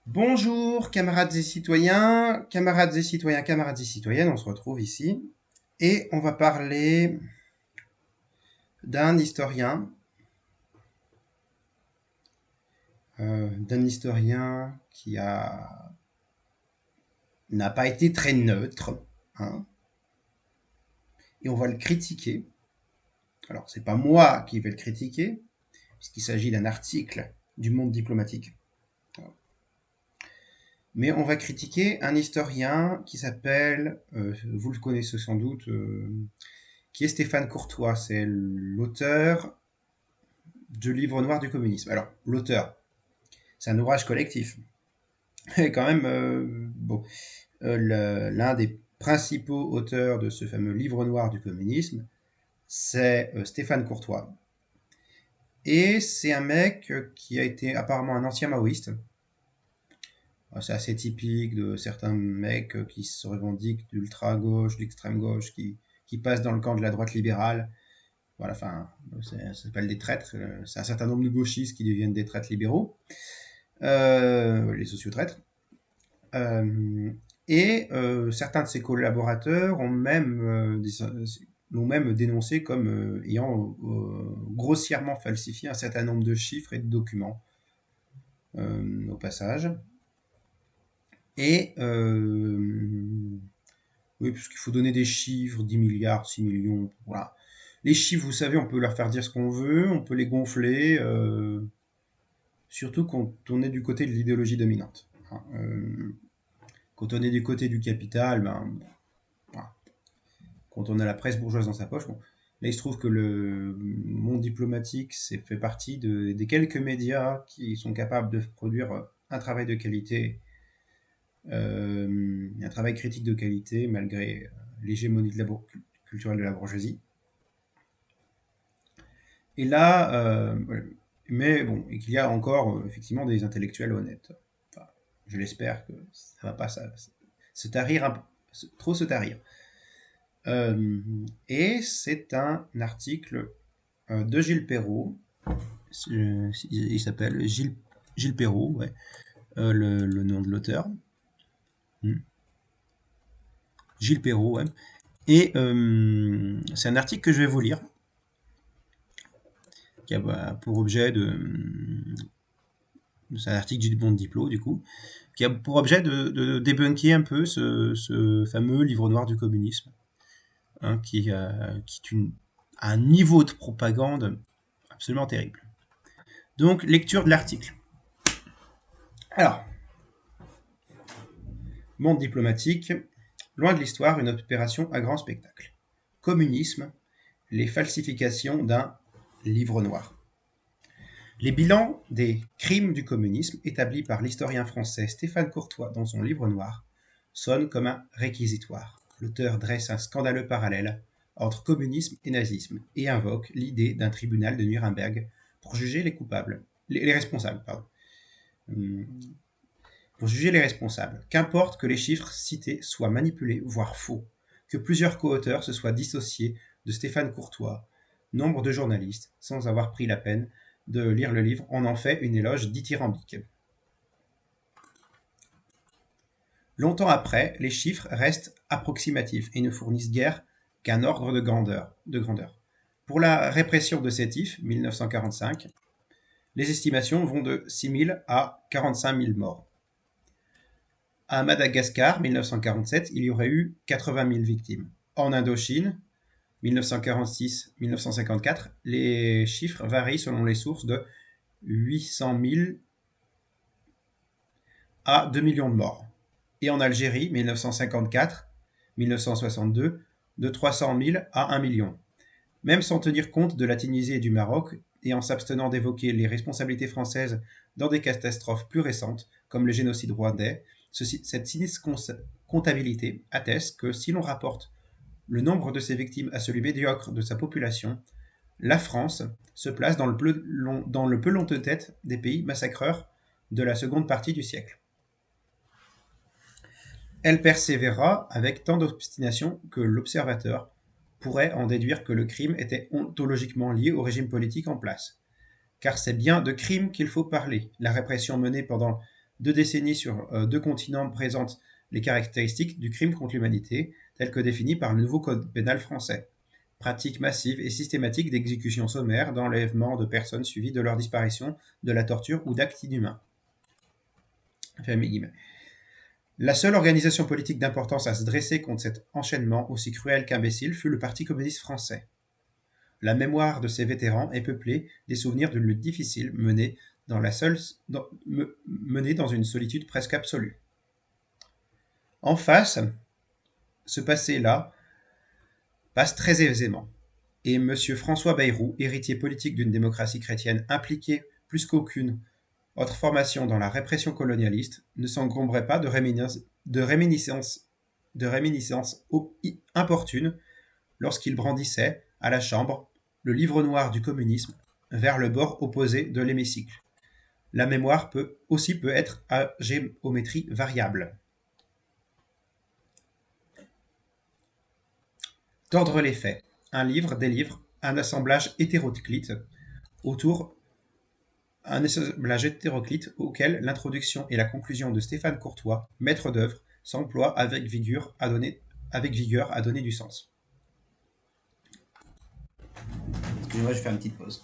Bonjour camarades et citoyens, camarades et citoyennes, on se retrouve ici et on va parler d'un historien, qui n'a pas été très neutre, hein, et on va le critiquer. Alors c'est pas moi qui vais le critiquer, puisqu'il s'agit d'un article du Monde diplomatique, mais on va critiquer un historien qui s'appelle, vous le connaissez sans doute, qui est Stéphane Courtois. C'est l'auteur du livre noir du communisme. Alors, l'auteur, c'est un ouvrage collectif. Et quand même, l'un des principaux auteurs de ce fameux livre noir du communisme, c'est Stéphane Courtois. Et c'est un mec qui a été apparemment un ancien maoïste. C'est assez typique de certains mecs qui se revendiquent d'ultra-gauche, d'extrême-gauche, qui passent dans le camp de la droite libérale. Voilà, enfin, ça s'appelle des traîtres. C'est un certain nombre de gauchistes qui deviennent des traîtres libéraux, les sociotraîtres. Euh, Certains de ses collaborateurs l'ont même dénoncé comme ayant grossièrement falsifié un certain nombre de chiffres et de documents, au passage. Et oui, parce qu'il faut donner des chiffres, 10 milliards, 6 millions, voilà. Les chiffres, vous savez, on peut leur faire dire ce qu'on veut, on peut les gonfler, surtout quand on est du côté de l'idéologie dominante, hein. Quand on est du côté du capital, ben, voilà. Quand on a la presse bourgeoise dans sa poche, bon. Là, il se trouve que le monde diplomatique fait partie des quelques médias qui sont capables de produire un travail de qualité, un travail critique de qualité, malgré l'hégémonie culturelle de la bourgeoisie. Et là, mais bon, et qu'il y a encore effectivement des intellectuels honnêtes. Enfin, je l'espère que ça va pas se tarir trop se tarir. Et c'est un article de Gilles Perrault. Il s'appelle Gilles Perrault, ouais, le nom de l'auteur. Gilles Perrault, ouais. Et c'est un article que je vais vous lire, qui a pour objet c'est un article du Monde Diplo, du coup, qui a pour objet de débunker un peu ce fameux livre noir du communisme, hein, qui est un niveau de propagande absolument terrible. Donc, lecture de l'article. Alors, Monde diplomatique, loin de l'histoire, une opération à grand spectacle. Communisme, les falsifications d'un livre noir. Les bilans des crimes du communisme établis par l'historien français Stéphane Courtois dans son livre noir sonnent comme un réquisitoire. L'auteur dresse un scandaleux parallèle entre communisme et nazisme et invoque l'idée d'un tribunal de Nuremberg pour juger les responsables. Pour juger les responsables. Qu'importe que les chiffres cités soient manipulés, voire faux, que plusieurs co-auteurs se soient dissociés de Stéphane Courtois, nombre de journalistes, sans avoir pris la peine de lire le livre, en fait une éloge dithyrambique. Longtemps après, les chiffres restent approximatifs et ne fournissent guère qu'un ordre de grandeur. Pour la répression de Sétif, 1945, les estimations vont de 6 000 à 45 000 morts. À Madagascar, 1947, il y aurait eu 80 000 victimes. En Indochine, 1946-1954, les chiffres varient selon les sources de 800 000 à 2 millions de morts. Et en Algérie, 1954-1962, de 300 000 à 1 million. Même sans tenir compte de la Tunisie et du Maroc, et en s'abstenant d'évoquer les responsabilités françaises dans des catastrophes plus récentes, comme le génocide rwandais, cette sinistre comptabilité atteste que si l'on rapporte le nombre de ses victimes à celui médiocre de sa population, la France se place dans le pelon de tête des pays massacreurs de la seconde partie du siècle. Elle persévéra avec tant d'obstination que l'observateur pourrait en déduire que le crime était ontologiquement lié au régime politique en place. Car c'est bien de crime qu'il faut parler. La répression menée pendant 2 décennies sur 2 continents présentent les caractéristiques du crime contre l'humanité, tel que défini par le nouveau code pénal français. Pratique massive et systématique d'exécution sommaire, d'enlèvement de personnes suivies de leur disparition, de la torture ou d'actes inhumains. La seule organisation politique d'importance à se dresser contre cet enchaînement aussi cruel qu'imbécile fut le Parti communiste français. La mémoire de ces vétérans est peuplée des souvenirs d'une lutte difficile menée dans une solitude presque absolue. En face, ce passé-là passe très aisément. Et M. François Bayrou, héritier politique d'une démocratie chrétienne impliquée plus qu'aucune autre formation dans la répression colonialiste, ne s'engombrait pas de réminiscences importunes lorsqu'il brandissait, à la Chambre, le livre noir du communisme vers le bord opposé de l'hémicycle. La mémoire peut être à géométrie variable. Tordre les faits. Un livre, des livres, un assemblage hétéroclite auquel l'introduction et la conclusion de Stéphane Courtois, maître d'œuvre, s'emploient avec vigueur à donner du sens. Excusez-moi, je fais une petite pause.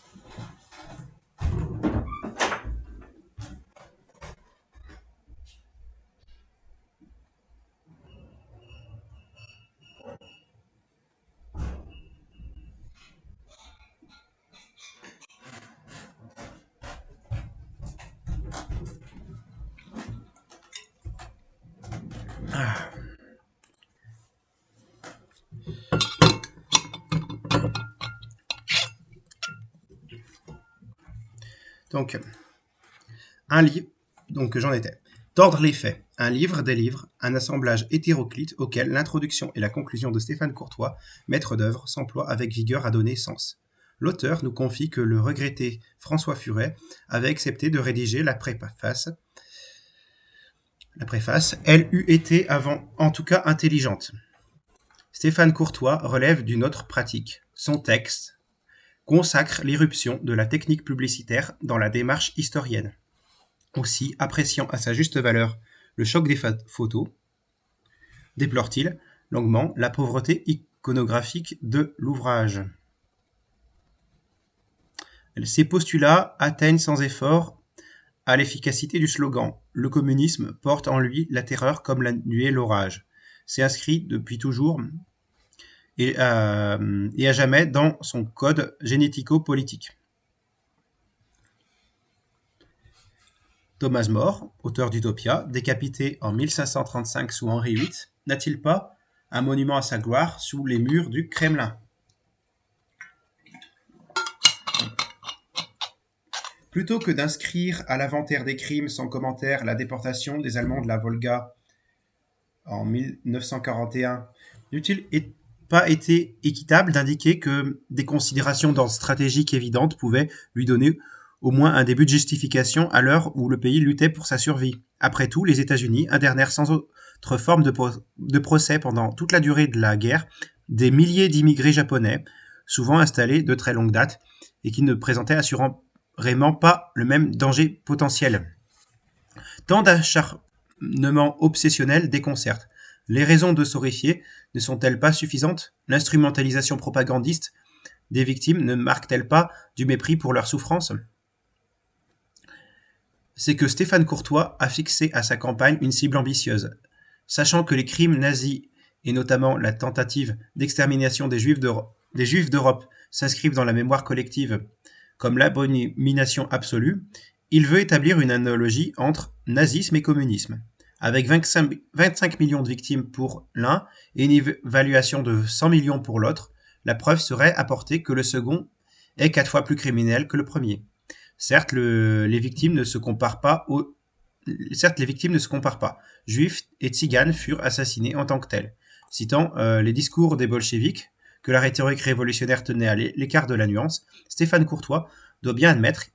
Donc, un livre, donc j'en étais. Tordre les faits. Un livre, des livres, un assemblage hétéroclite auquel l'introduction et la conclusion de Stéphane Courtois, maître d'œuvre, s'emploient avec vigueur à donner sens. L'auteur nous confie que le regretté François Furet avait accepté de rédiger la préface. Elle eût été avant, en tout cas intelligente. Stéphane Courtois relève d'une autre pratique. Son texte consacre l'irruption de la technique publicitaire dans la démarche historienne. Aussi, appréciant à sa juste valeur le choc des photos, déplore-t-il longuement la pauvreté iconographique de l'ouvrage. Ces postulats atteignent sans effort à l'efficacité du slogan « Le communisme porte en lui la terreur comme la nuée l'orage ». C'est inscrit depuis toujours et à jamais dans son code génético-politique. Thomas More, auteur d'Utopia, décapité en 1535 sous Henri VIII, n'a-t-il pas un monument à sa gloire sous les murs du Kremlin? Plutôt que d'inscrire à l'inventaire des crimes sans commentaire la déportation des Allemands de la Volga en 1941, n'eût-il pas été équitable d'indiquer que des considérations d'ordre stratégique évidentes pouvaient lui donner au moins un début de justification à l'heure où le pays luttait pour sa survie? Après tout, les États-Unis internèrent sans autre forme de procès pendant toute la durée de la guerre des milliers d'immigrés japonais, souvent installés de très longue date et qui ne présentaient assurément pas le même danger potentiel. Tant d'acharnement obsessionnel déconcerte. Les raisons de s'horrifier ne sont-elles pas suffisantes? L'instrumentalisation propagandiste des victimes ne marque-t-elle pas du mépris pour leur souffrance? C'est que Stéphane Courtois a fixé à sa campagne une cible ambitieuse. Sachant que les crimes nazis, et notamment la tentative d'extermination des Juifs d'Europe, s'inscrivent dans la mémoire collective comme l'abomination absolue, il veut établir une analogie entre nazisme et communisme. Avec 25 millions de victimes pour l'un et une évaluation de 100 millions pour l'autre, la preuve serait apportée que le second est 4 fois plus criminel que le premier. Certes, les victimes ne se comparent pas. Juifs et tziganes furent assassinés en tant que tels. Citant les discours des bolcheviks, que la rhétorique révolutionnaire tenait à l'écart de la nuance, Stéphane Courtois doit bien admettre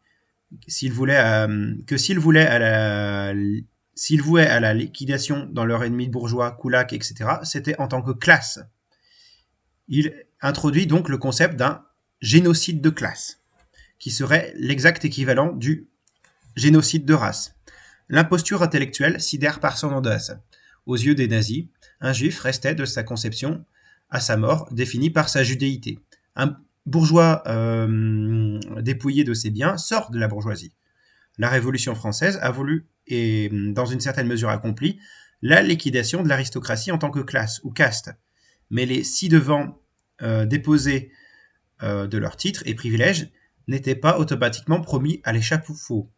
s'il vouait à la liquidation dans leur ennemi bourgeois, Koulak, etc., c'était en tant que classe. Il introduit donc le concept d'un génocide de classe, qui serait l'exact équivalent du génocide de race. L'imposture intellectuelle sidère par son audace. Aux yeux des nazis, un juif restait de sa conception à sa mort défini par sa judéité. Un bourgeois dépouillé de ses biens sort de la bourgeoisie. La Révolution française a voulu, et dans une certaine mesure accompli, la liquidation de l'aristocratie en tant que classe ou caste. Mais les ci-devant déposés de leurs titres et privilèges n'étaient pas automatiquement promis à l'échafaud,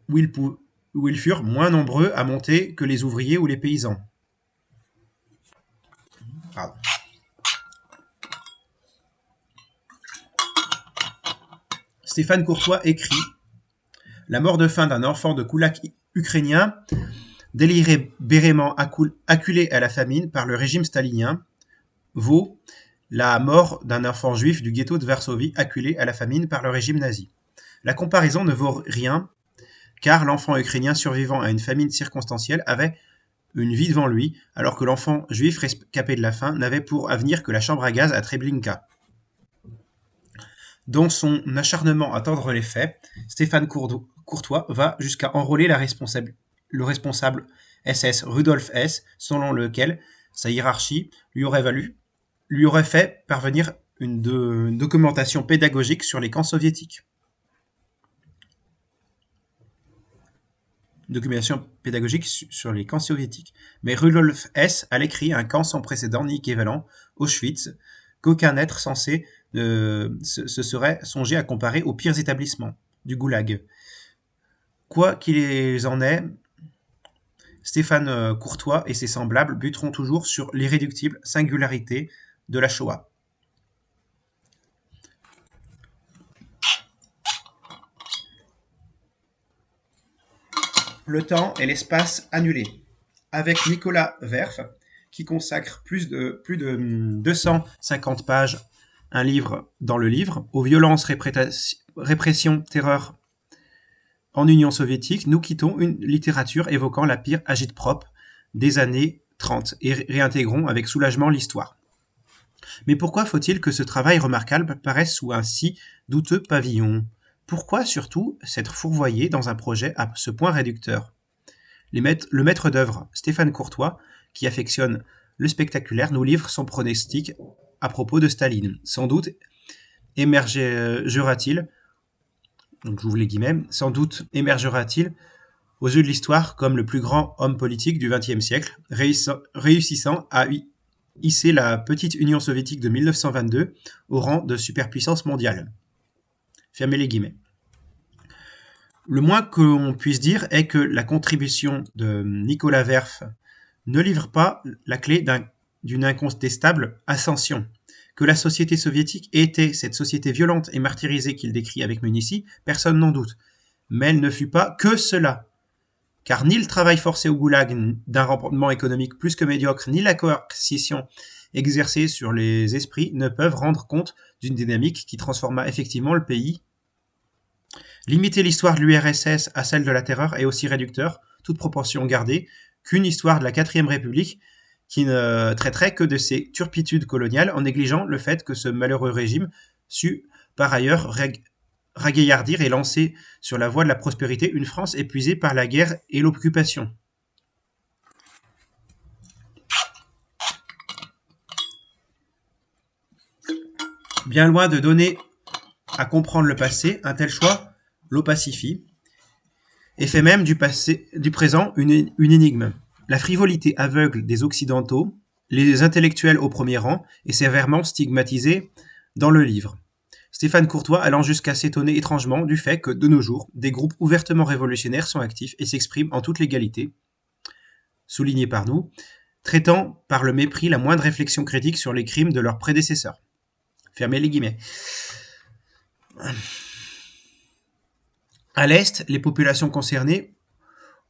où ils furent moins nombreux à monter que les ouvriers ou les paysans. Pardon. Stéphane Courtois écrit « La mort de faim d'un enfant de koulak ukrainien, délibérément acculé à la famine par le régime stalinien, vaut la mort d'un enfant juif du ghetto de Varsovie acculé à la famine par le régime nazi. La comparaison ne vaut rien, car l'enfant ukrainien survivant à une famine circonstancielle avait une vie devant lui, alors que l'enfant juif rescapé de la faim n'avait pour avenir que la chambre à gaz à Treblinka. » Dans son acharnement à tordre les faits, Stéphane Courtois va jusqu'à enrôler le responsable SS Rudolf Hess, selon lequel sa hiérarchie lui aurait fait parvenir une documentation pédagogique sur les camps soviétiques. Mais Rudolf Hess a écrit un camp sans précédent ni équivalent, Auschwitz, qu'aucun être censé se serait songé à comparer aux pires établissements du goulag. Quoi qu'il en est, Stéphane Courtois et ses semblables buteront toujours sur l'irréductible singularité de la Shoah. Le temps et l'espace annulés. Avec Nicolas Werf, qui consacre plus de 250 pages, un livre dans le livre, aux violences, répression, terreur en Union soviétique, nous quittons une littérature évoquant la pire agite-prop des années 30 et réintégrons avec soulagement l'histoire. Mais pourquoi faut-il que ce travail remarquable paraisse sous un si douteux pavillon ? Pourquoi surtout s'être fourvoyé dans un projet à ce point réducteur ? Le maître d'œuvre, Stéphane Courtois, qui affectionne le spectaculaire, nous livre son pronostic à propos de Staline. Sans doute émergera-t-il, donc j'ouvre les guillemets, sans doute émergera-t-il aux yeux de l'histoire comme le plus grand homme politique du XXe siècle, réussissant à hisser la petite Union soviétique de 1922 au rang de superpuissance mondiale. Fermez les guillemets. Le moins que l'on puisse dire est que la contribution de Nicolas Werf ne livre pas la clé d'une incontestable ascension. Que la société soviétique était cette société violente et martyrisée qu'il décrit avec munitie, personne n'en doute. Mais elle ne fut pas que cela. Car ni le travail forcé au goulag d'un rendement économique plus que médiocre, ni la coercition exercée sur les esprits ne peuvent rendre compte d'une dynamique qui transforma effectivement le pays. Limiter l'histoire de l'URSS à celle de la terreur est aussi réducteur, toute proportion gardée, qu'une histoire de la 4ème République qui ne traiterait que de ses turpitudes coloniales en négligeant le fait que ce malheureux régime sut par ailleurs ragaillardir et lancer sur la voie de la prospérité une France épuisée par la guerre et l'occupation. Bien loin de donner à comprendre le passé, un tel choix l'opacifie et fait même du présent une énigme. La frivolité aveugle des Occidentaux, les intellectuels au premier rang, est sévèrement stigmatisée dans le livre. Stéphane Courtois allant jusqu'à s'étonner étrangement du fait que, de nos jours, des groupes ouvertement révolutionnaires sont actifs et s'expriment en toute légalité, souligné par nous, traitant par le mépris la moindre réflexion critique sur les crimes de leurs prédécesseurs. Fermez les guillemets. À l'Est, les populations concernées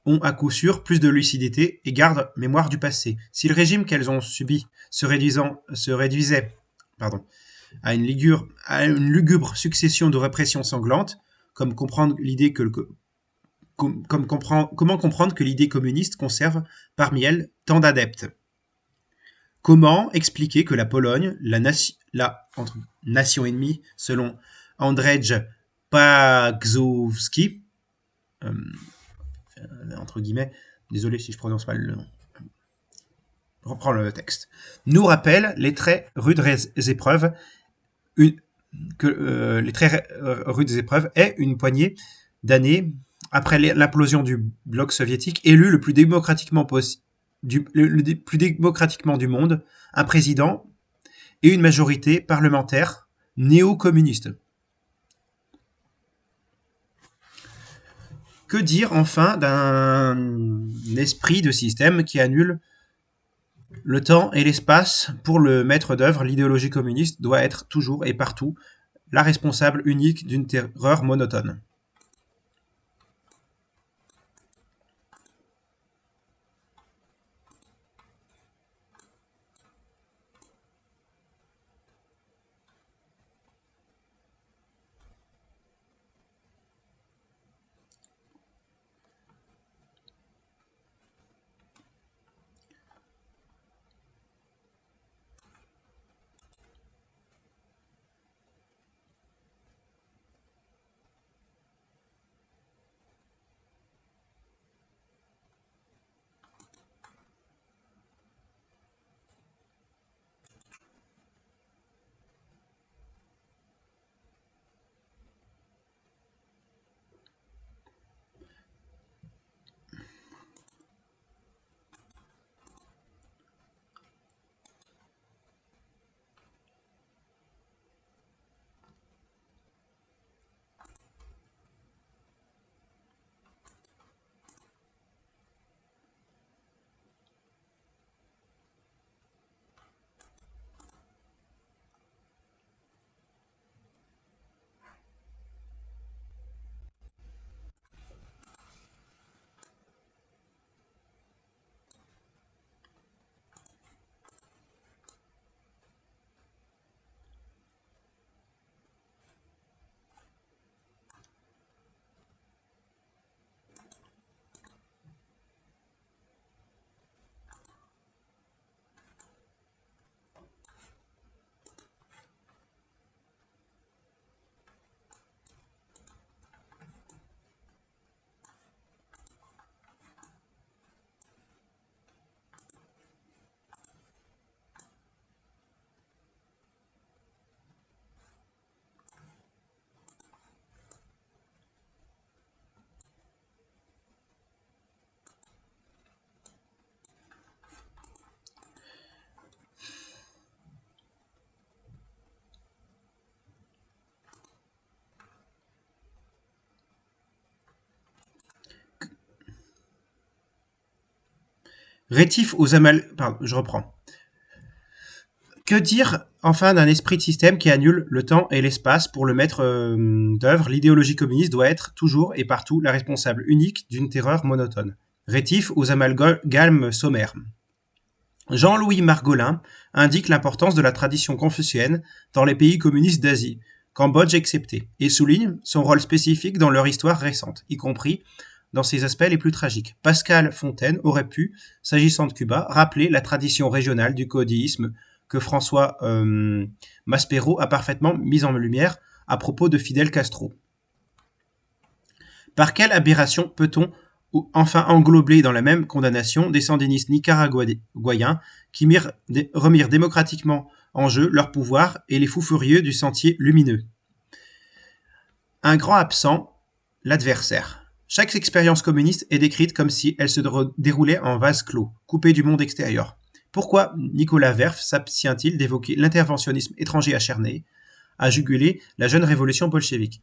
ont à coup sûr plus de lucidité et gardent mémoire du passé. Si le régime qu'elles ont subi se réduisait à une lugubre succession de répressions sanglantes, comment comprendre que l'idée communiste conserve parmi elles tant d'adeptes ? Comment expliquer que la Pologne, la nation ennemie, selon Andrzej Paczkowski, entre guillemets, désolé si je prononce mal le nom, reprends le texte, nous rappelle les très rudes épreuves, les très rudes épreuves est une poignée d'années après l'implosion du bloc soviétique, élu le plus démocratiquement le plus démocratiquement du monde, un président et une majorité parlementaire néo-communiste. Que dire enfin d'un esprit de système qui annule le temps et l'espace? Pour le maître d'œuvre, l'idéologie communiste doit être toujours et partout la responsable unique d'une terreur monotone. Rétif aux Pardon, je reprends. Que dire enfin d'un esprit de système qui annule le temps et l'espace? Pour le maître d'œuvre, l'idéologie communiste doit être toujours et partout la responsable unique d'une terreur monotone. Rétif aux amalgames sommaires. Jean-Louis Margolin indique l'importance de la tradition confucéenne dans les pays communistes d'Asie, Cambodge excepté, et souligne son rôle spécifique dans leur histoire récente, y compris dans ses aspects les plus tragiques. Pascal Fontaine aurait pu, s'agissant de Cuba, rappeler la tradition régionale du caudillisme que François Maspero a parfaitement mise en lumière à propos de Fidel Castro. Par quelle aberration peut-on enfin englober dans la même condamnation des sandinistes nicaraguayens qui remirent démocratiquement en jeu leur pouvoir et les fous furieux du sentier lumineux? Un grand absent, l'adversaire. Chaque expérience communiste est décrite comme si elle se déroulait en vase clos, coupée du monde extérieur. Pourquoi Nicolas Werf s'abstient-il d'évoquer l'interventionnisme étranger acharné à juguler la jeune révolution bolchevique?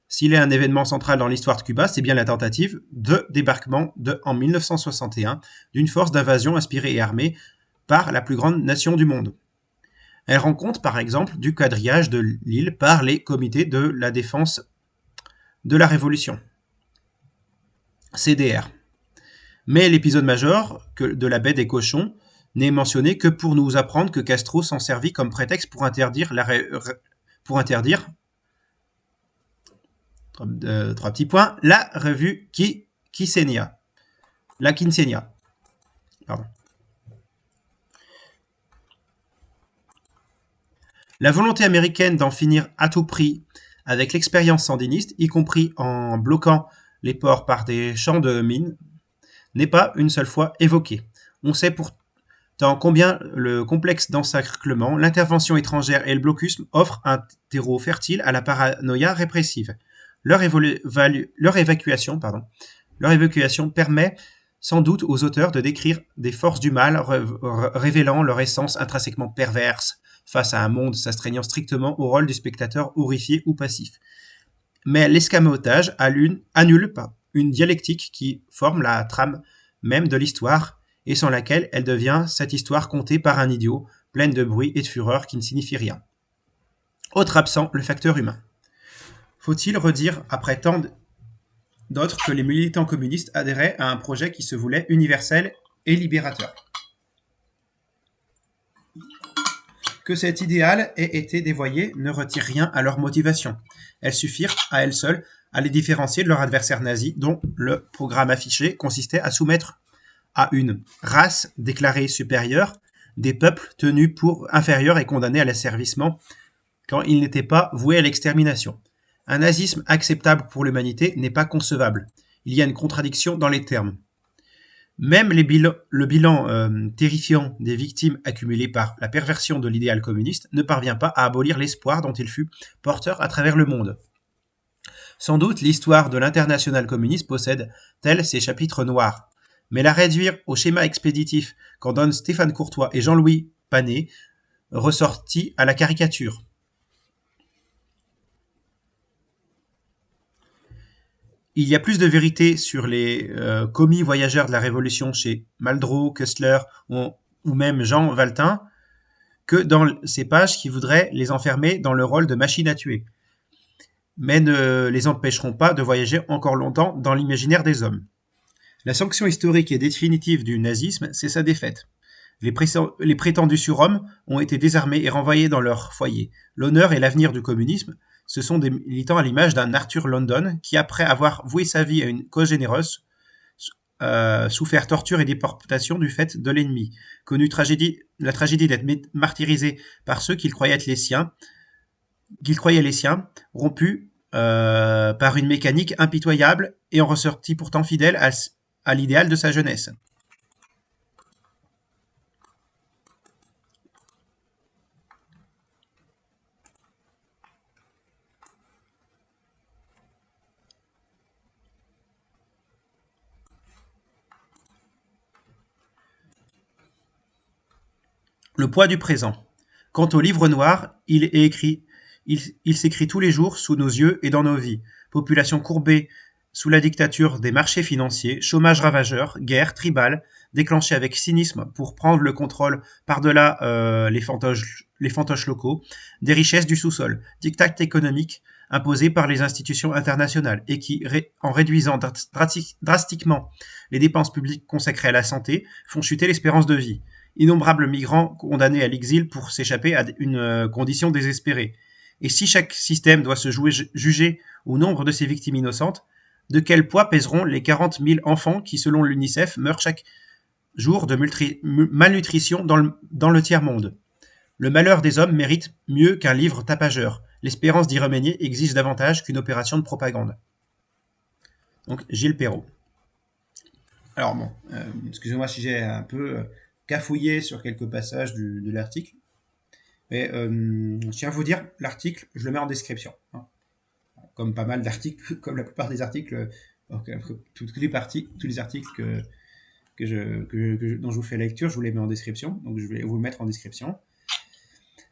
S'il est un événement central dans l'histoire de Cuba, c'est bien la tentative de débarquement en 1961 d'une force d'invasion inspirée et armée par la plus grande nation du monde. Elle rend compte, par exemple, du quadrillage de l'île par les comités de la défense de la Révolution, CDR. Mais l'épisode majeur de la baie des cochons n'est mentionné que pour nous apprendre que Castro s'en servit comme prétexte pour interdire trois petits points, la revue Quincenia. La Quincenia. Pardon. La volonté américaine d'en finir à tout prix avec l'expérience sandiniste, y compris en bloquant les ports par des champs de mines n'est pas une seule fois évoqué. On sait pourtant combien le complexe d'encerclement, l'intervention étrangère et le blocus offrent un terreau fertile à la paranoïa répressive. Leur évacuation permet sans doute aux auteurs de décrire des forces du mal révélant leur essence intrinsèquement perverse face à un monde s'astreignant strictement au rôle du spectateur horrifié ou passif. Mais l'escamotage annule une dialectique qui forme la trame même de l'histoire et sans laquelle elle devient cette histoire contée par un idiot, pleine de bruit et de fureur qui ne signifie rien. Autre absent, le facteur humain. Faut-il redire, après tant d'autres, que les militants communistes adhéraient à un projet qui se voulait universel et libérateur? Que cet idéal ait été dévoyé ne retire rien à leur motivation. Elles suffirent, à elles seules, à les différencier de leur adversaire nazi, dont le programme affiché consistait à soumettre à une race déclarée supérieure des peuples tenus pour inférieurs et condamnés à l'asservissement quand ils n'étaient pas voués à l'extermination. Un nazisme acceptable pour l'humanité n'est pas concevable. Il y a une contradiction dans les termes. Même le bilan terrifiant des victimes accumulées par la perversion de l'idéal communiste ne parvient pas à abolir l'espoir dont il fut porteur à travers le monde. Sans doute l'histoire de l'internationale communiste possède-t-elle ses chapitres noirs, mais la réduire au schéma expéditif qu'en donnent Stéphane Courtois et Jean-Louis Panet ressortit à la caricature. Il y a plus de vérité sur les commis voyageurs de la Révolution chez Maldreau, Kessler ou même Jean Valtin que dans ces pages qui voudraient les enfermer dans le rôle de machine à tuer, mais ne les empêcheront pas de voyager encore longtemps dans l'imaginaire des hommes. La sanction historique et définitive du nazisme, c'est sa défaite. Les prétendus surhommes ont été désarmés et renvoyés dans leur foyer. L'honneur et l'avenir du communisme, ce sont des militants à l'image d'un Arthur London qui, après avoir voué sa vie à une cause généreuse, souffert torture et déportation du fait de l'ennemi, connu la tragédie d'être martyrisé par ceux qu'il croyait les siens, rompus par une mécanique impitoyable et en ressorti pourtant fidèle à l'idéal de sa jeunesse. Le poids du présent. Quant au livre noir, il s'écrit tous les jours sous nos yeux et dans nos vies. Population courbée sous la dictature des marchés financiers, chômage ravageur, guerre tribale, déclenchée avec cynisme pour prendre le contrôle par-delà les fantoches locaux, des richesses du sous-sol, diktat économique imposé par les institutions internationales et qui, en réduisant drastiquement les dépenses publiques consacrées à la santé, font chuter l'espérance de vie. Innombrables migrants condamnés à l'exil pour s'échapper à une condition désespérée. Et si chaque système doit se juger au nombre de ses victimes innocentes, de quel poids pèseront les 40 000 enfants qui, selon l'UNICEF, meurent chaque jour de malnutrition dans le tiers-monde? Le malheur des hommes mérite mieux qu'un livre tapageur. L'espérance d'y remédier exige davantage qu'une opération de propagande. Donc, Gilles Perrault. Alors bon, excusez-moi si j'ai un peu cafouillé sur quelques passages de l'article. Mais je tiens à vous dire, l'article, je le mets en description. Hein. Comme pas mal d'articles, comme la plupart des articles, tous les articles dont je vous fais lecture, je vous les mets en description. Donc je vais vous le mettre en description.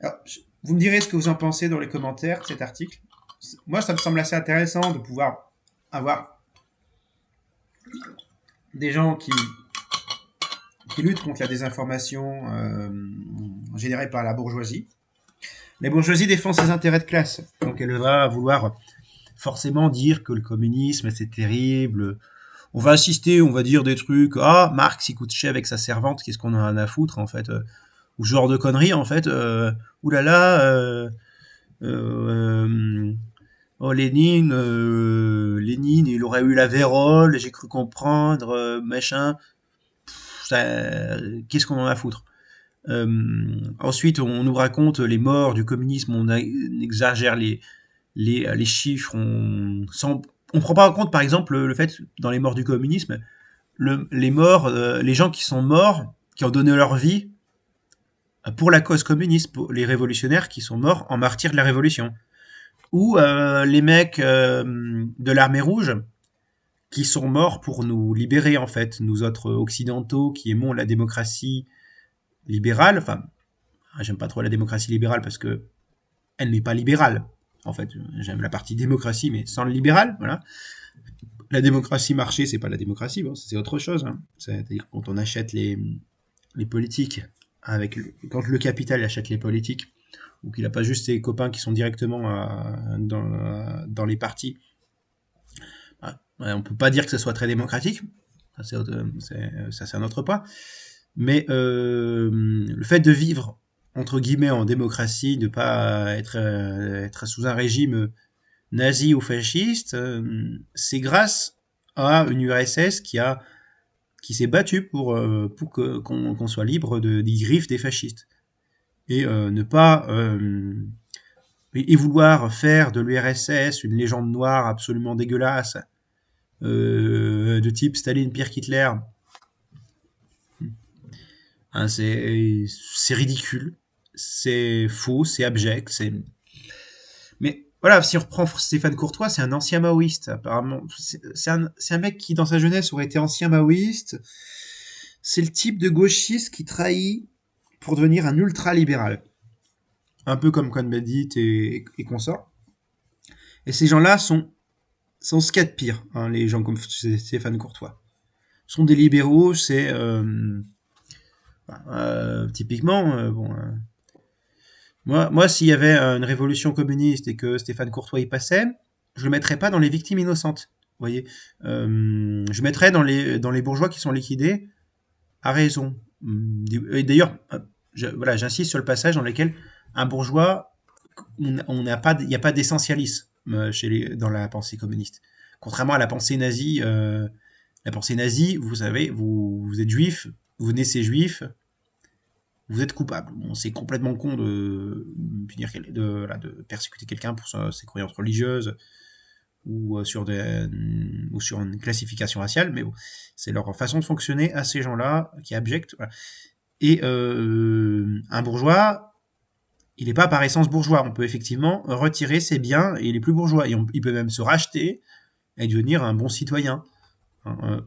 Alors, vous me direz ce que vous en pensez dans les commentaires de cet article. Moi, ça me semble assez intéressant de pouvoir avoir des gens qui luttent contre la désinformation générée par la bourgeoisie. La bourgeoisie défend ses intérêts de classe, donc elle va vouloir forcément dire que le communisme c'est terrible. On va assister, on va dire des trucs. Ah, Marx il coûte cher avec sa servante, qu'est-ce qu'on en a à foutre en fait, ou ce genre de conneries en fait. Oulala, oh Lénine, il aurait eu la vérole, j'ai cru comprendre, machin. Qu'est-ce qu'on en a à foutre? Ensuite, on nous raconte les morts du communisme, on exagère les chiffres, on prend pas en compte, par exemple, le fait, dans les morts du communisme, les morts, les gens qui sont morts, qui ont donné leur vie pour la cause communiste, pour les révolutionnaires qui sont morts en martyrs de la révolution. Ou les mecs de l'armée rouge qui sont morts pour nous libérer, en fait, nous autres occidentaux qui aimons la démocratie libérale. Enfin, j'aime pas trop la démocratie libérale parce que elle n'est pas libérale. En fait, j'aime la partie démocratie, mais sans le libéral, voilà. La démocratie marché, c'est pas la démocratie, bon, c'est autre chose, hein. C'est-à-dire quand on achète les politiques, quand le capital achète les politiques, ou qu'il n'a pas juste ses copains qui sont directement dans les partis, bah, ouais, on peut pas dire que ce soit très démocratique. Ça, c'est un autre point. Mais le fait de vivre, entre guillemets, en démocratie, de pas être sous un régime nazi ou fasciste, c'est grâce à une URSS qui s'est battue qu'on soit libre des griffes des fascistes. Et ne pas et vouloir faire de l'URSS une légende noire absolument dégueulasse, de type Staline pire qu'Hitler, hein, c'est ridicule, c'est faux, c'est abject, c'est. Mais voilà, si on reprend Stéphane Courtois, c'est un ancien maoïste, apparemment. C'est un mec qui, dans sa jeunesse, aurait été ancien maoïste. C'est le type de gauchiste qui trahit pour devenir un ultra-libéral. Un peu comme Cohn-Bendit et consorts. Et ces gens-là sont ce qu'il y a de pire, hein, les gens comme Stéphane Courtois. Sont des libéraux, c'est typiquement, bon, moi, s'il y avait une révolution communiste et que Stéphane Courtois y passait, je le mettrais pas dans les victimes innocentes. Vous voyez, je mettrais dans les bourgeois qui sont liquidés à raison. Et d'ailleurs, voilà, j'insiste sur le passage dans lequel un bourgeois, on n'a pas, il n'y a pas d'essentialisme dans la pensée communiste. Contrairement à la pensée nazie, vous savez, vous êtes juif, vous naissez juif, vous êtes coupable. Bon, c'est complètement con de persécuter quelqu'un pour ses croyances religieuses ou sur une classification raciale, mais bon, c'est leur façon de fonctionner à ces gens-là qui est abjecte. Voilà. Et un bourgeois, il n'est pas par essence bourgeois. On peut effectivement retirer ses biens et il est plus bourgeois. Et il peut même se racheter et devenir un bon citoyen. Hein,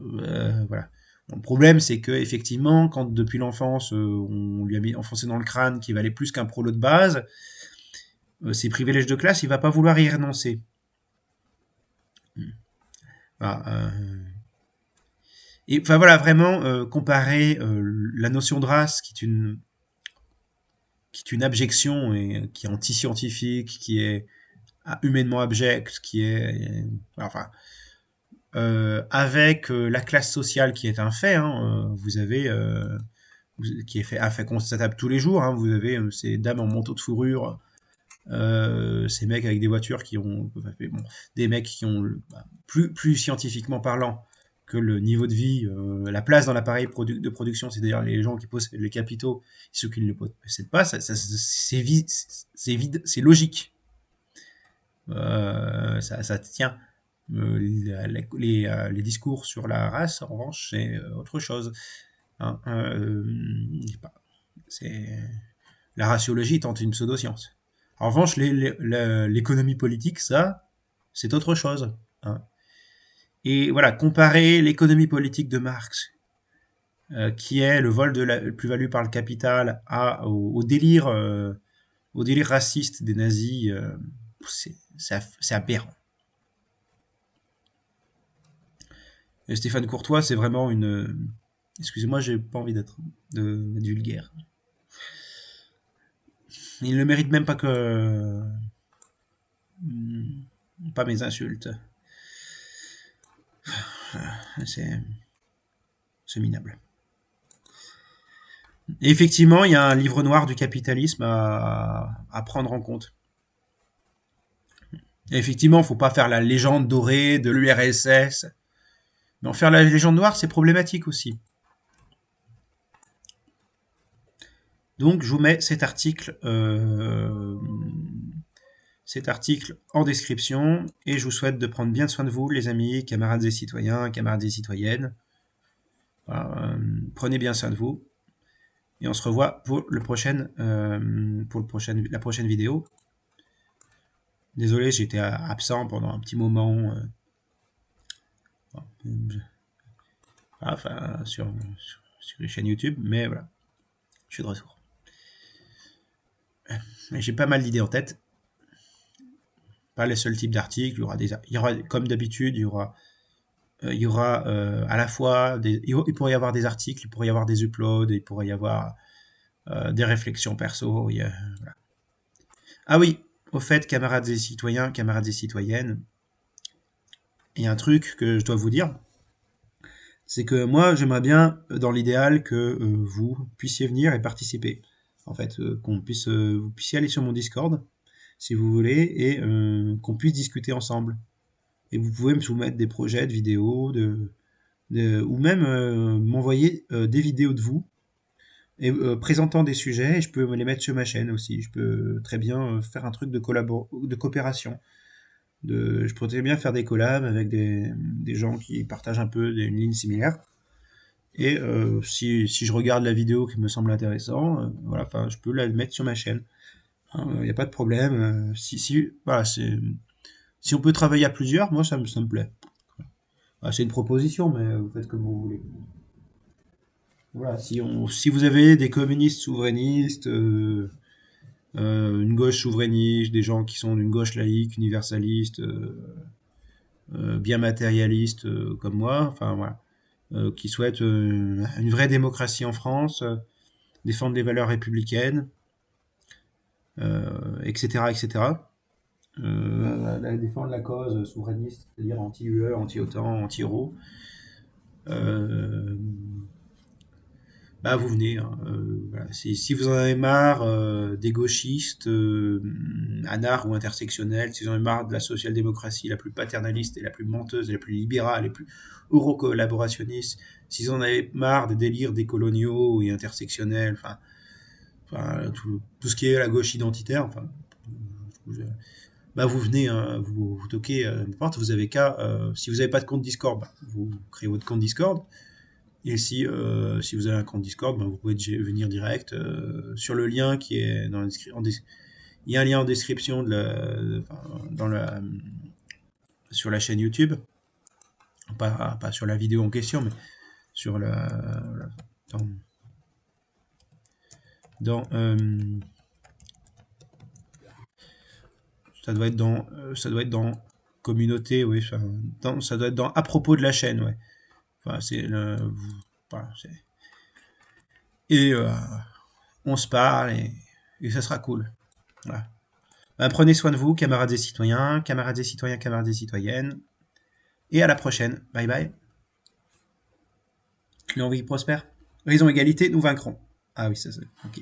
voilà. Bon, le problème, c'est que effectivement, quand depuis l'enfance, on lui a mis enfoncé dans le crâne qu'il valait plus qu'un prolo de base, ses privilèges de classe, il va pas vouloir y renoncer. Voilà, et enfin voilà, vraiment comparer la notion de race, qui est une abjection et qui est anti-scientifique, qui est humainement abjecte, qui est enfin avec la classe sociale qui est un fait. Hein, vous avez qui est fait, un fait constatable tous les jours. Hein, vous avez ces dames en manteau de fourrure, ces mecs avec des voitures qui ont, bon, des mecs qui ont plus scientifiquement parlant que le niveau de vie, la place dans l'appareil de production, c'est d'ailleurs les gens qui possèdent les capitaux, ceux qui ne le possèdent pas, c'est vide, c'est logique, ça tient. Les discours sur la race, en revanche, c'est autre chose. Hein, c'est la raciologie étant une pseudo-science. En revanche, l'économie politique, ça, c'est autre chose. Hein. Et voilà, comparer l'économie politique de Marx, qui est le vol de la plus-value par le capital, au délire raciste des nazis, c'est aberrant. Et Stéphane Courtois, c'est vraiment une. Excusez-moi, j'ai pas envie d'être vulgaire. Il ne mérite même pas que. Pas mes insultes. C'est minable. Et effectivement, il y a un livre noir du capitalisme à prendre en compte. Et effectivement, il ne faut pas faire la légende dorée de l'URSS. Mais en faire la légende noire, c'est problématique aussi. Donc, je vous mets cet article cet article en description et je vous souhaite de prendre bien soin de vous, les amis, camarades et citoyens, camarades et citoyennes. Voilà, prenez bien soin de vous et on se revoit pour la prochaine vidéo. Désolé, j'étais absent pendant un petit moment. Enfin, sur les chaînes YouTube, mais voilà, je suis de retour. J'ai pas mal d'idées en tête. Pas les seuls types d'articles. Il y aura, comme d'habitude, il y aura à la fois il pourrait y avoir des articles, il pourrait y avoir des uploads, il pourrait y avoir des réflexions perso. Voilà. Ah oui, au fait, camarades et citoyens, camarades et citoyennes, il y a un truc que je dois vous dire. C'est que moi, j'aimerais bien, dans l'idéal, que vous puissiez venir et participer. En fait, vous puissiez aller sur mon Discord, si vous voulez, et qu'on puisse discuter ensemble. Et vous pouvez me soumettre des projets de vidéos, ou même m'envoyer des vidéos de vous, et présentant des sujets, et je peux me les mettre sur ma chaîne aussi. Je peux très bien faire un truc de coopération. Je pourrais très bien faire des collabs avec des gens qui partagent un peu une ligne similaire. Et si je regarde la vidéo qui me semble intéressante, voilà, enfin, je peux la mettre sur ma chaîne. Il n'y a pas de problème. Voilà, si on peut travailler à plusieurs, moi ça me plaît. C'est une proposition, mais vous faites comme vous voulez. Voilà, si vous avez des communistes souverainistes, une gauche souverainiste, des gens qui sont d'une gauche laïque, universaliste, bien matérialiste comme moi, enfin voilà, qui souhaitent une vraie démocratie en France, défendre les valeurs républicaines, etc., etc. Défendre la cause souverainiste, c'est-à-dire anti-UE, anti-OTAN, anti-euro. Bah vous venez. Hein, voilà. Si vous en avez marre des gauchistes, anards ou intersectionnels, si vous en avez marre de la social-démocratie la plus paternaliste et la plus menteuse et la plus libérale et plus euro-collaborationniste, si vous en avez marre des délires des coloniaux et intersectionnels, enfin tout ce qui est la gauche identitaire, enfin, bah vous venez, hein, vous toquez n'importe, vous avez qu'à, si vous n'avez pas de compte Discord, bah, vous créez votre compte Discord. Et si vous avez un compte Discord, ben vous pouvez venir direct sur le lien qui est dans la description. Il y a un lien en description sur la chaîne YouTube. Pas sur la vidéo en question, mais sur ça doit être dans communauté, oui. Ça doit être dans à propos de la chaîne, ouais. Enfin, voilà, et on se parle et ça sera cool. Voilà. Ben, prenez soin de vous, camarades et citoyens, camarades et citoyens, camarades et citoyennes. Et à la prochaine. Bye bye. L'envie prospère. Raison égalité, nous vaincrons. Ah oui, ça c'est. Ok.